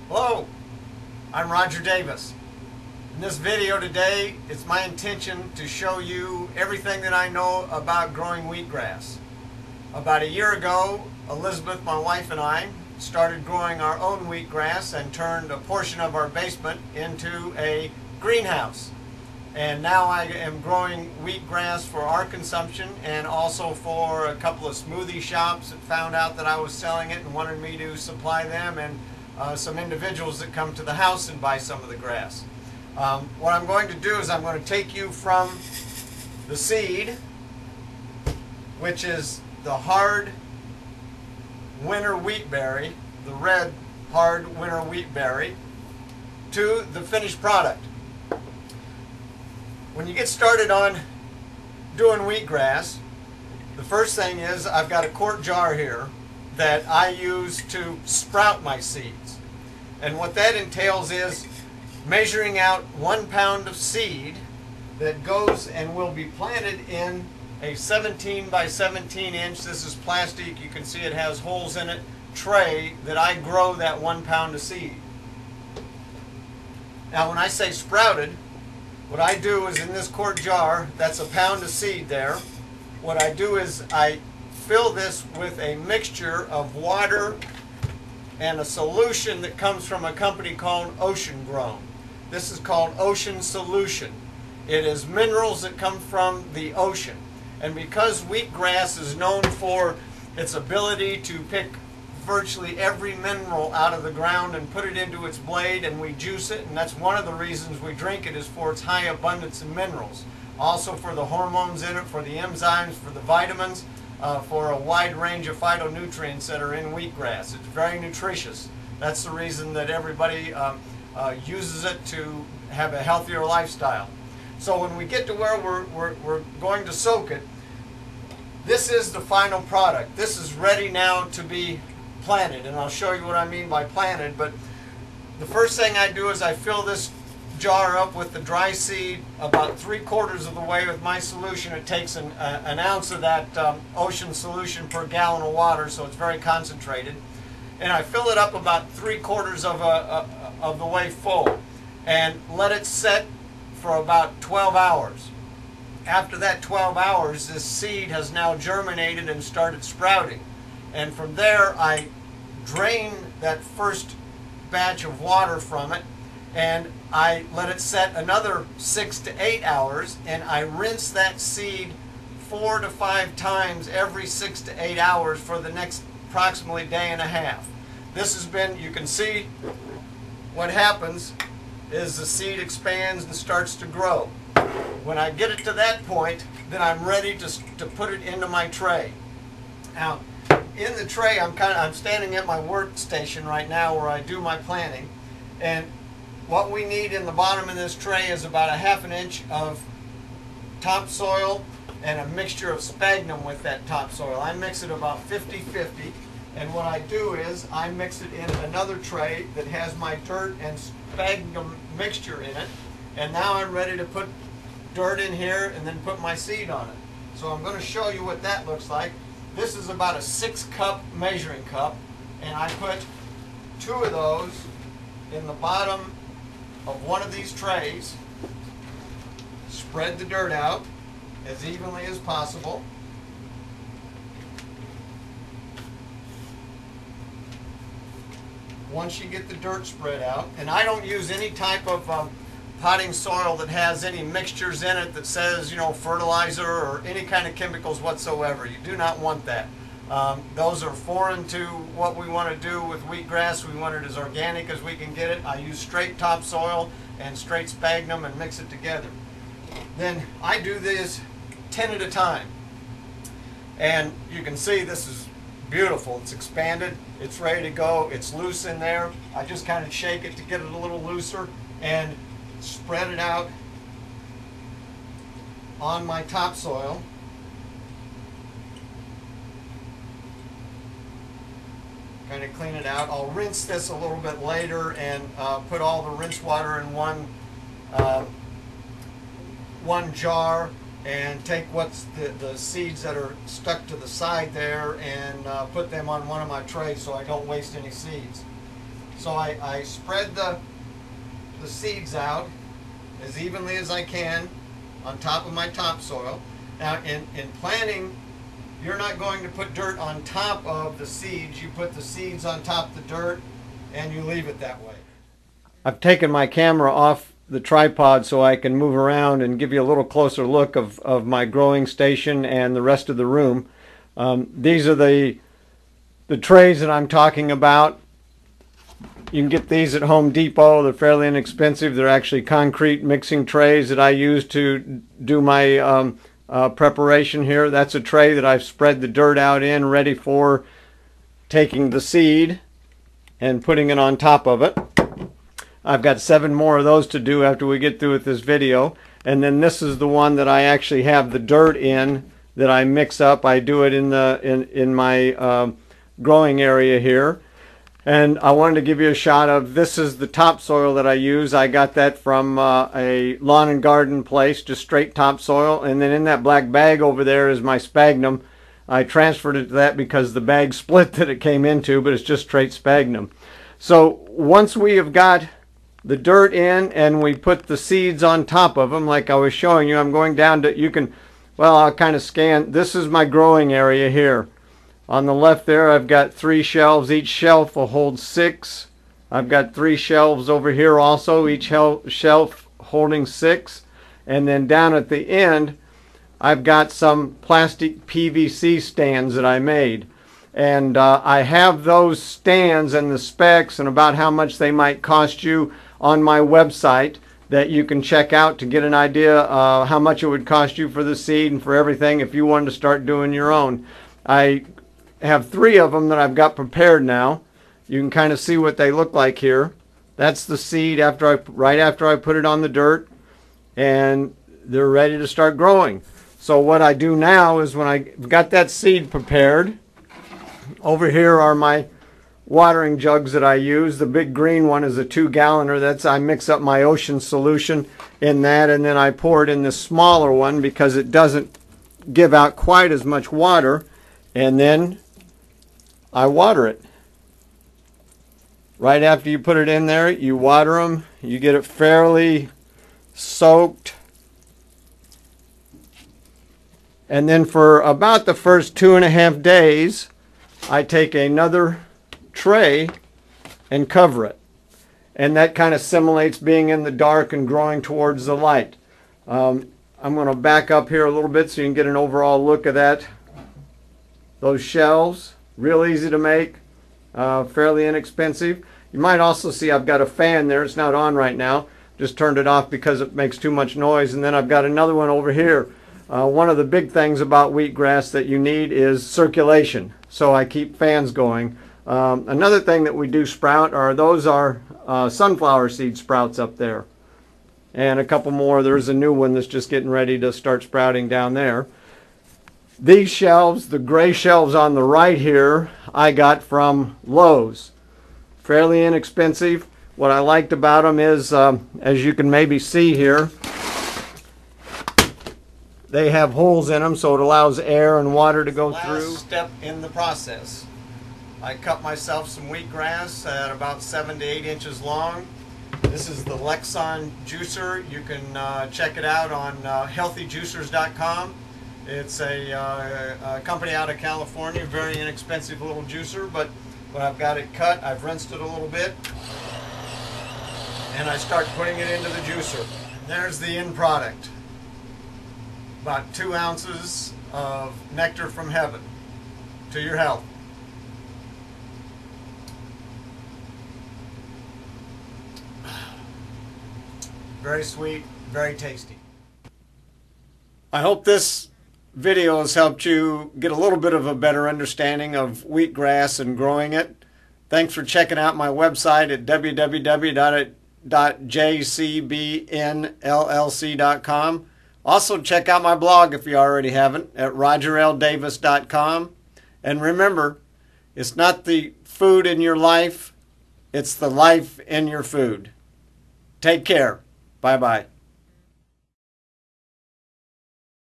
Hello, I'm Roger Davis. In this video today, it's my intention to show you everything that I know about growing wheatgrass. About a year ago, Elizabeth, my wife, and I started growing our own wheatgrass and turned a portion of our basement into a greenhouse. And now I am growing wheatgrass for our consumption and also for a couple of smoothie shops that found out that I was selling it and wanted me to supply them, and some individuals that come to the house and buy some of the grass. What I'm going to do is I'm going to take you from the seed, which is the hard winter wheatberry, the red hard winter wheatberry, to the finished product. When you get started on doing wheatgrass, the first thing is I've got a quart jar here that I use to sprout my seeds. And what that entails is measuring out 1 pound of seed that goes and will be planted in a 17 by 17 inch, this is plastic, you can see it has holes in it, tray that I grow that 1 pound of seed. Now when I say sprouted, what I do is in this quart jar, that's a pound of seed there, what I do is I fill this with a mixture of water and a solution that comes from a company called Ocean Grown. This is called Ocean Solution. It is minerals that come from the ocean. And because wheatgrass is known for its ability to pick virtually every mineral out of the ground and put it into its blade, and we juice it, and that's one of the reasons we drink it, is for its high abundance in minerals. Also for the hormones in it, for the enzymes, for the vitamins, for a wide range of phytonutrients that are in wheatgrass. It's very nutritious. That's the reason that everybody uses it to have a healthier lifestyle. So when we get to where we're going to soak it, this is the final product. This is ready now to be planted, and I'll show you what I mean by planted. But the first thing I do is I fill this jar up with the dry seed about 3/4 of the way with my solution. It takes an ounce of that ocean solution per gallon of water, so it's very concentrated. And I fill it up about 3/4 of the way full and let it set for about 12 hours. After that 12 hours, this seed has now germinated and started sprouting. And from there, I drain that first batch of water from it, and I let it set another 6 to 8 hours, and I rinse that seed 4 to 5 times every 6 to 8 hours for the next approximately day and a half. This has been, you can see what happens is the seed expands and starts to grow. When I get it to that point, then I'm ready to put it into my tray. Now, in the tray, I'm standing at my workstation right now where I do my planting, and what we need in the bottom of this tray is about a 1/2 inch of topsoil and a mixture of sphagnum with that topsoil. I mix it about 50-50, and what I do is I mix it in another tray that has my dirt and sphagnum mixture in it, and now I'm ready to put dirt in here and then put my seed on it. So I'm going to show you what that looks like. This is about a 6-cup measuring cup, and I put 2 of those in the bottom of one of these trays. Spread the dirt out as evenly as possible. Once you get the dirt spread out, and I don't use any type of potting soil that has any mixtures in it that says, you know, fertilizer or any kind of chemicals whatsoever. You do not want that. Those are foreign to what we want to do with wheatgrass. We want it as organic as we can get it. I use straight topsoil and straight sphagnum and mix it together. Then I do this 10 at a time. And you can see this is beautiful. It's expanded. It's ready to go. It's loose in there. I just kind of shake it to get it a little looser and spread it out on my topsoil. Kind of clean it out. I'll rinse this a little bit later and put all the rinse water in one jar and take what's the seeds that are stuck to the side there and put them on one of my trays so I don't waste any seeds. So I spread the seeds out as evenly as I can on top of my topsoil. Now in planting, you're not going to put dirt on top of the seeds. You put the seeds on top of the dirt and you leave it that way. I've taken my camera off the tripod so I can move around and give you a little closer look of my growing station and the rest of the room. These are the trays that I'm talking about. You can get these at Home Depot. They're fairly inexpensive. They're actually concrete mixing trays that I use to do my preparation here. That's a tray that I've spread the dirt out in, ready for taking the seed and putting it on top of it. I've got 7 more of those to do after we get through with this video. And then this is the one that I actually have the dirt in that I mix up. I do it in my growing area here. And I wanted to give you a shot of, this is the topsoil that I use. I got that from a lawn and garden place, just straight topsoil. And then in that black bag over there is my sphagnum. I transferred it to that because the bag split that it came into, but it's just straight sphagnum. So once we have got the dirt in and we put the seeds on top of them, like I was showing you, I'm going down to, you can, well, I'll kind of scan. This is my growing area here. On the left there, I've got 3 shelves. Each shelf will hold 6. I've got 3 shelves over here also, each shelf holding 6. And then down at the end, I've got some plastic PVC stands that I made. And I have those stands and the specs and about how much they might cost you on my website that you can check out to get an idea how much it would cost you for the seed and for everything if you wanted to start doing your own. I have 3 of them that I've got prepared now. You can kind of see what they look like here. That's the seed right after I put it on the dirt, and they're ready to start growing. So what I do now is when I've got that seed prepared, over here are my watering jugs that I use. The big green one is a 2-galloner. I mix up my ocean solution in that, and then I pour it in this smaller one because it doesn't give out quite as much water, and then I water it. Right after you put it in there, you water them. You get it fairly soaked. And then for about the first 2.5 days, I take another tray and cover it. And that kind of simulates being in the dark and growing towards the light. I'm going to back up here a little bit so you can get an overall look at that. Those shelves, real easy to make, fairly inexpensive. You might also see I've got a fan there. It's not on right now. Just turned it off because it makes too much noise. And then I've got another one over here. One of the big things about wheatgrass that you need is circulation. So I keep fans going. Another thing that we do sprout are sunflower seed sprouts up there. And a couple more. There's a new one that's just getting ready to start sprouting down there. These shelves, the gray shelves on the right here, I got from Lowe's. Fairly inexpensive. What I liked about them is, as you can maybe see here, they have holes in them so it allows air and water to go through. Last step in the process. I cut myself some wheatgrass at about 7 to 8 inches long. This is the Lexon juicer. You can check it out on healthyjuicers.com. It's a company out of California, very inexpensive little juicer, but when I've got it cut, I've rinsed it a little bit, and I start putting it into the juicer. And there's the end product. About 2 ounces of nectar from heaven to your health. Very sweet, very tasty. I hope this video has helped you get a little bit of a better understanding of wheatgrass and growing it. Thanks for checking out my website at www.jcbnllc.com. Also check out my blog if you already haven't at rogerldavis.com. And remember, it's not the food in your life, it's the life in your food. Take care. Bye-bye.